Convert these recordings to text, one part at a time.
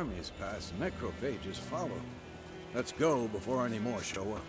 armies pass, necrophages follow. Let's go before any more show up.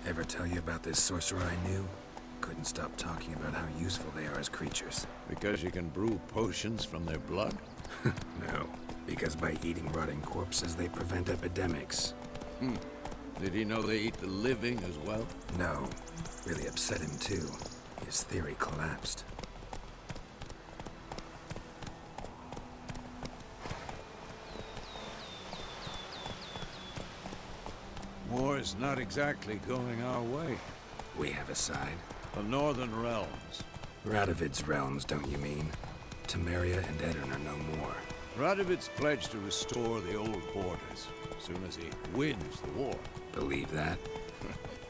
Ever tell you about this sorcerer I knew? Couldn't stop talking about how useful they are as creatures. Because you can brew potions from their blood? No, because by eating rotting corpses, they prevent epidemics. Did he know they eat the living as well? No. Really upset him too. His theory collapsed. War's not exactly going our way. We have a side. The Northern Realms. Radovid's realms, don't you mean? Temeria and Edirn are no more. Radovid's pledged to restore the old borders, as soon as he wins the war. Believe that?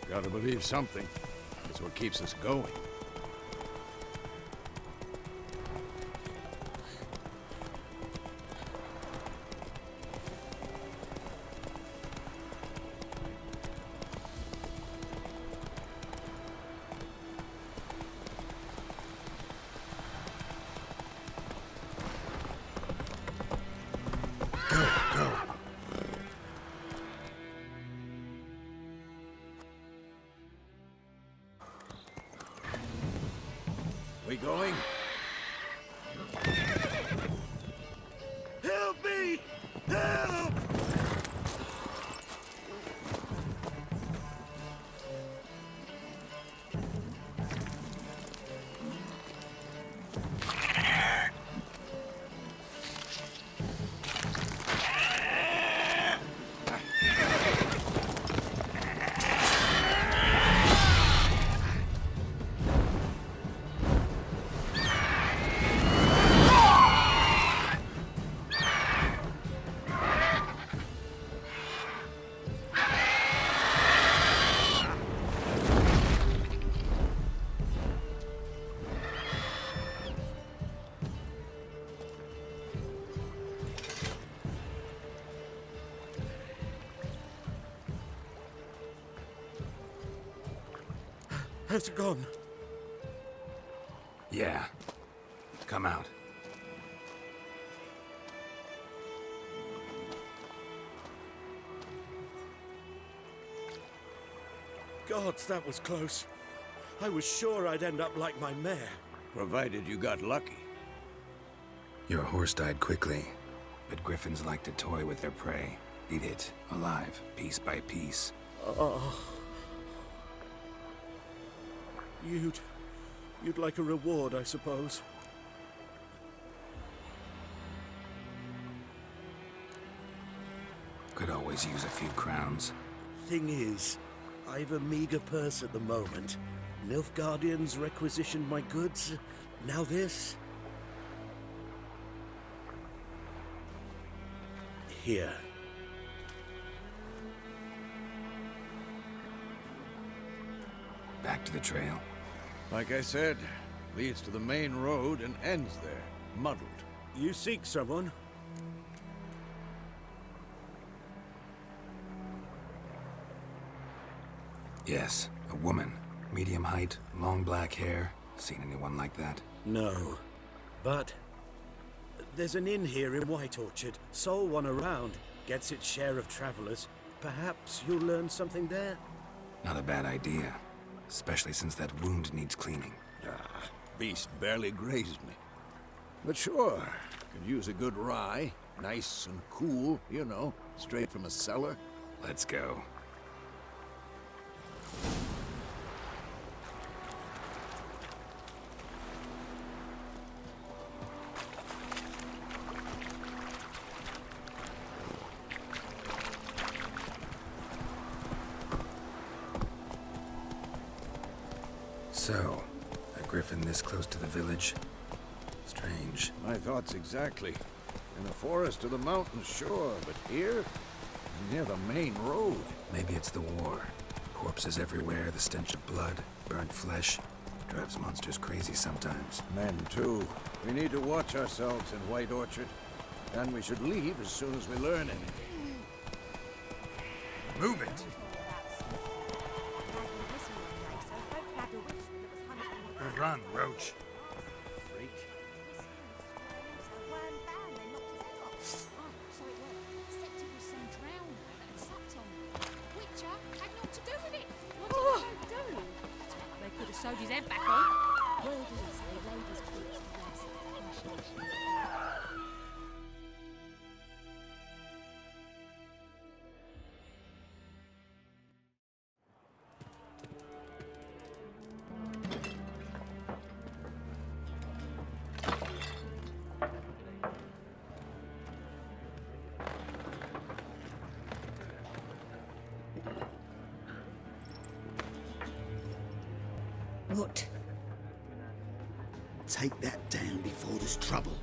Gotta believe something. That's what keeps us going. We going? Help me! Help! Has it gone? Yeah. Come out. Gods, that was close. I was sure I'd end up like my mare. Provided you got lucky. Your horse died quickly, but griffins like to toy with their prey. Eat it, alive, piece by piece. Oh. You'd like a reward, I suppose. Could always use a few crowns. Thing is, I've a meager purse at the moment. Nilfgaardians requisitioned my goods. Now this. Here. Back to the trail. Like I said, leads to the main road and ends there, muddled. You seek someone? Yes, a woman. Medium height, long black hair. Seen anyone like that? No. But there's an inn here in White Orchard. Sole one around. Gets its share of travelers. Perhaps you'll learn something there? Not a bad idea. especially since that wound needs cleaning. Ah, beast barely grazed me. But sure, could use a good rye. Nice and cool, you know, straight from a cellar. Let's go. So, a griffin this close to the village? Strange. My thoughts exactly. In the forest or the mountains, sure, but here? Near the main road. Maybe it's the war. Corpses everywhere, the stench of blood, burnt flesh. Drives monsters crazy sometimes. Men, too. We need to watch ourselves in White Orchard. And we should leave as soon as we learn anything. Move it! Run, Roach. Sewed his head back on. Word is they laid his corpse to rest. What? Take that down before there's trouble.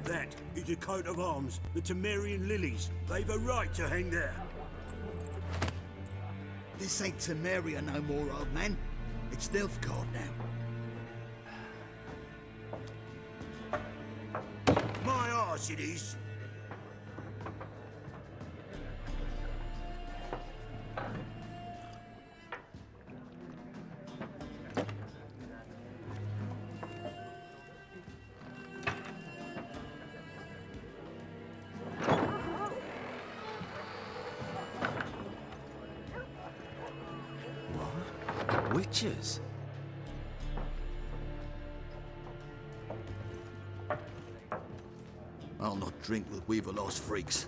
That is a coat of arms, the Temerian lilies. They've a right to hang there. This ain't Temeria no more, old man. It's Nilfgaard now. My arse it is. Witches? I'll not drink with Weaverlost freaks.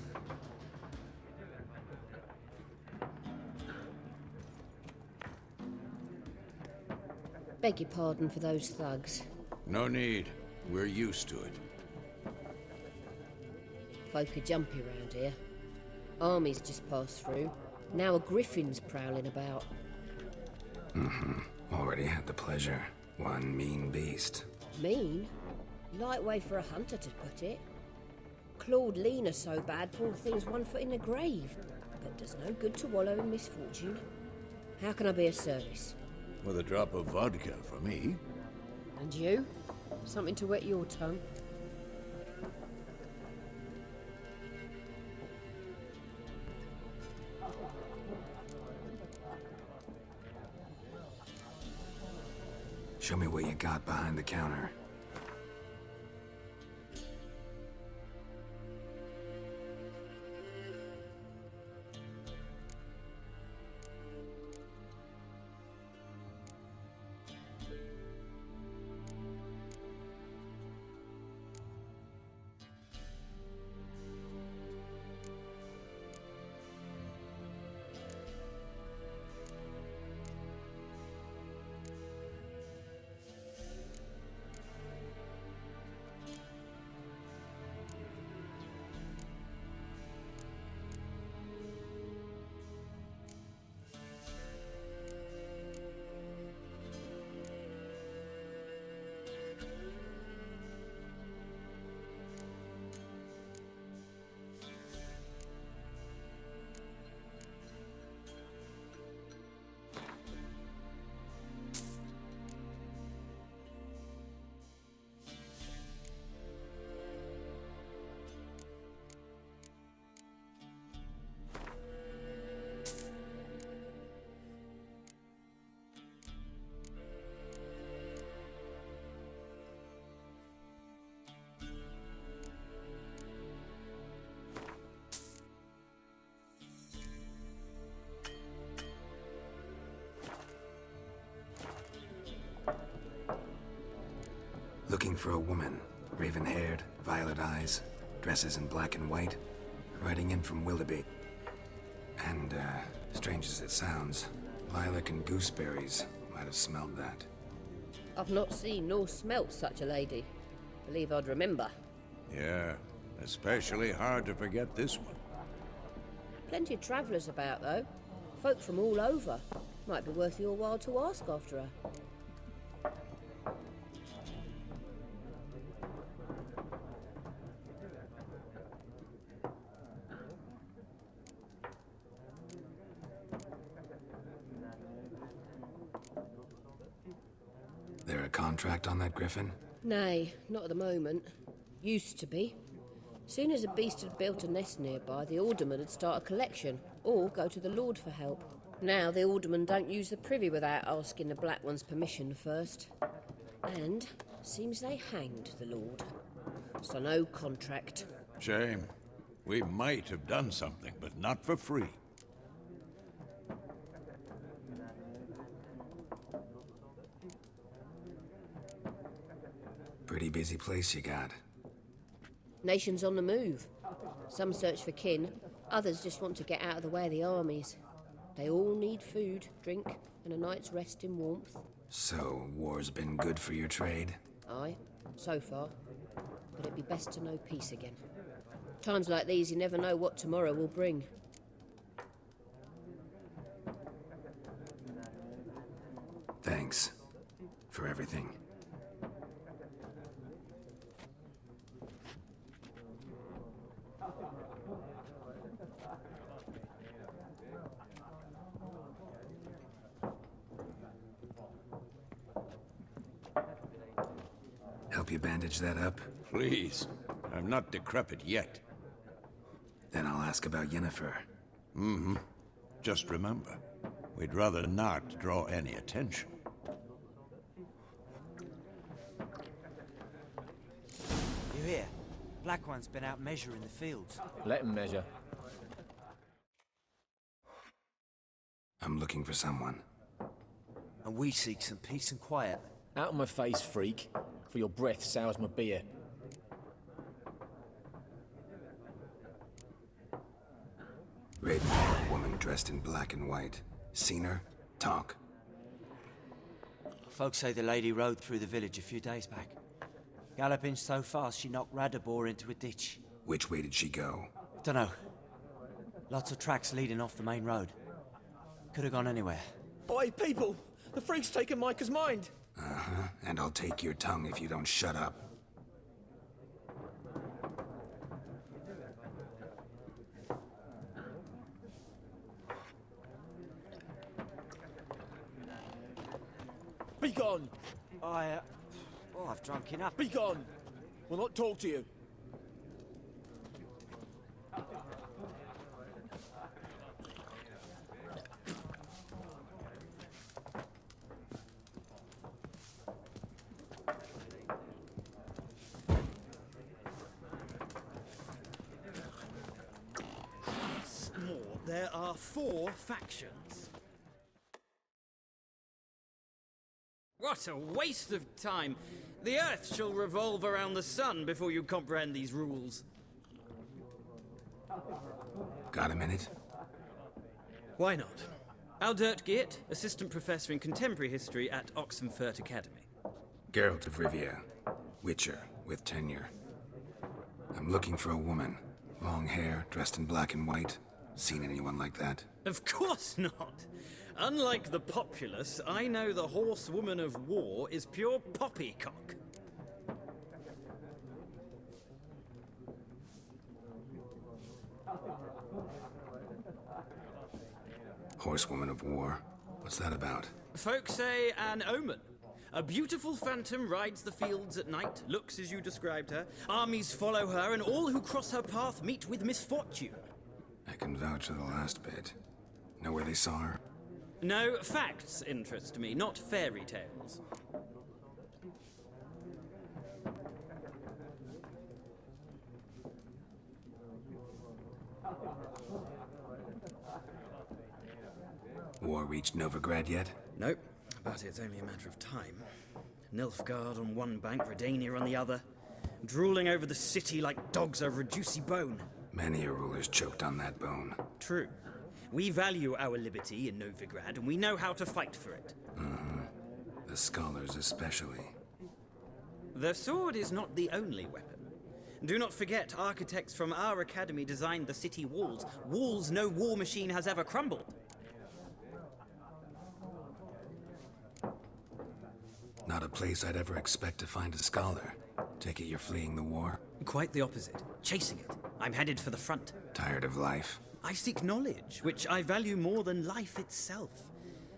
Beg your pardon for those thugs. No need. We're used to it. Folk are jumpy round here. Armies just passed through. Now a griffin's prowling about. Already had the pleasure. One mean beast. Mean? Light way for a hunter to put it. Clawed Lena so bad, poor thing's 1 foot in the grave. But does no good to wallow in misfortune. How can I be of service? With a drop of vodka for me. And you? Something to wet your tongue? Show me what you got behind the counter. Looking for a woman. Raven-haired, violet eyes, dresses in black and white. Riding in from Willoughby. And, strange as it sounds, lilac and gooseberries might have smelled that. I've not seen nor smelt such a lady. Believe I'd remember. Yeah, especially hard to forget this one. Plenty of travellers about, though. Folk from all over. Might be worth your while to ask after her. There a contract on that griffin? Nay, not at the moment. Used to be. Soon as a beast had built a nest nearby, the alderman would start a collection, or go to the Lord for help. Now the aldermen don't use the privy without asking the Black One's permission first. And seems they hanged the Lord. So no contract. Shame. We might have done something, but not for free. Pretty busy place you got. Nations on the move. Some search for kin, others just want to get out of the way of the armies. They all need food, drink, and a night's rest in warmth. So, war's been good for your trade? Aye, so far. But it'd be best to know peace again. Times like these, you never know what tomorrow will bring. Thanks. For everything. Help you bandage that up? Please. I'm not decrepit yet. Then I'll ask about Yennefer. Mm-hmm. Just remember, we'd rather not draw any attention. You hear? Black One's been out measuring the fields. Let him measure. I'm looking for someone. And we seek some peace and quiet. Out of my face, freak. For your breath sours my beer. Raven-haired woman dressed in black and white. Seen her? Talk. Folks say the lady rode through the village a few days back. Galloping so fast she knocked Radabor into a ditch. Which way did she go? Dunno. Lots of tracks leading off the main road. Could have gone anywhere. Oi, people! The freak's taken Micah's mind! Uh-huh, and I'll take your tongue if you don't shut up. Be gone! I've drunk enough. Be gone! We'll not talk to you. There are 4 factions. What a waste of time! The Earth shall revolve around the sun before you comprehend these rules. Got a minute? Why not? Aldert Geert, Assistant Professor in Contemporary History at Oxenfurt Academy. Geralt of Rivia. Witcher, with tenure. I'm looking for a woman. Long hair, dressed in black and white. Seen anyone like that? Of course not! Unlike the populace, I know the horsewoman of war is pure poppycock. Horsewoman of war? What's that about? Folks say an omen. A beautiful phantom rides the fields at night, looks as you described her. Armies follow her, and all who cross her path meet with misfortune. I can vouch for the last bit. Know where they saw her? No, facts interest me, not fairy tales. War reached Novigrad yet? Nope, but it's only a matter of time. Nilfgaard on one bank, Redania on the other, drooling over the city like dogs over a juicy bone. Many a ruler's choked on that bone. True. We value our liberty in Novigrad, and we know how to fight for it. The scholars especially. The sword is not the only weapon. Do not forget, architects from our academy designed the city walls. Walls no war machine has ever crumbled. Not a place I'd ever expect to find a scholar. Take it you're fleeing the war? Quite the opposite. Chasing it. I'm headed for the front. Tired of life? I seek knowledge, which I value more than life itself.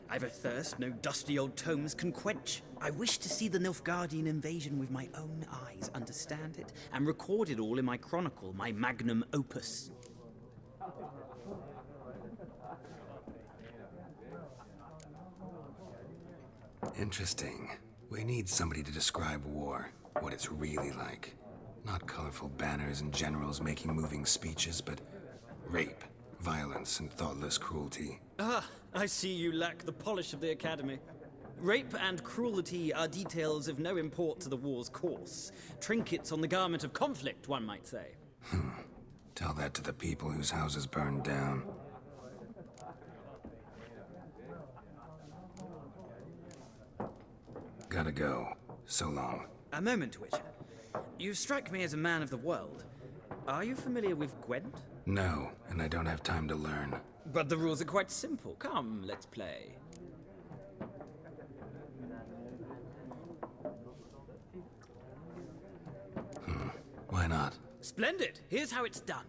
I've a thirst no dusty old tomes can quench. I wish to see the Nilfgaardian invasion with my own eyes, understand it, and record it all in my chronicle, my magnum opus. Interesting. We need somebody to describe war, what it's really like. Not colorful banners and generals making moving speeches, but rape, violence, and thoughtless cruelty. Ah, I see you lack the polish of the Academy. Rape and cruelty are details of no import to the war's course. Trinkets on the garment of conflict, one might say. Tell that to the people whose houses burned down. Gotta go. So long. A moment, Witcher. You strike me as a man of the world. Are you familiar with Gwent? No, and I don't have time to learn. But the rules are quite simple. Come, let's play. Why not? Splendid! Here's how it's done.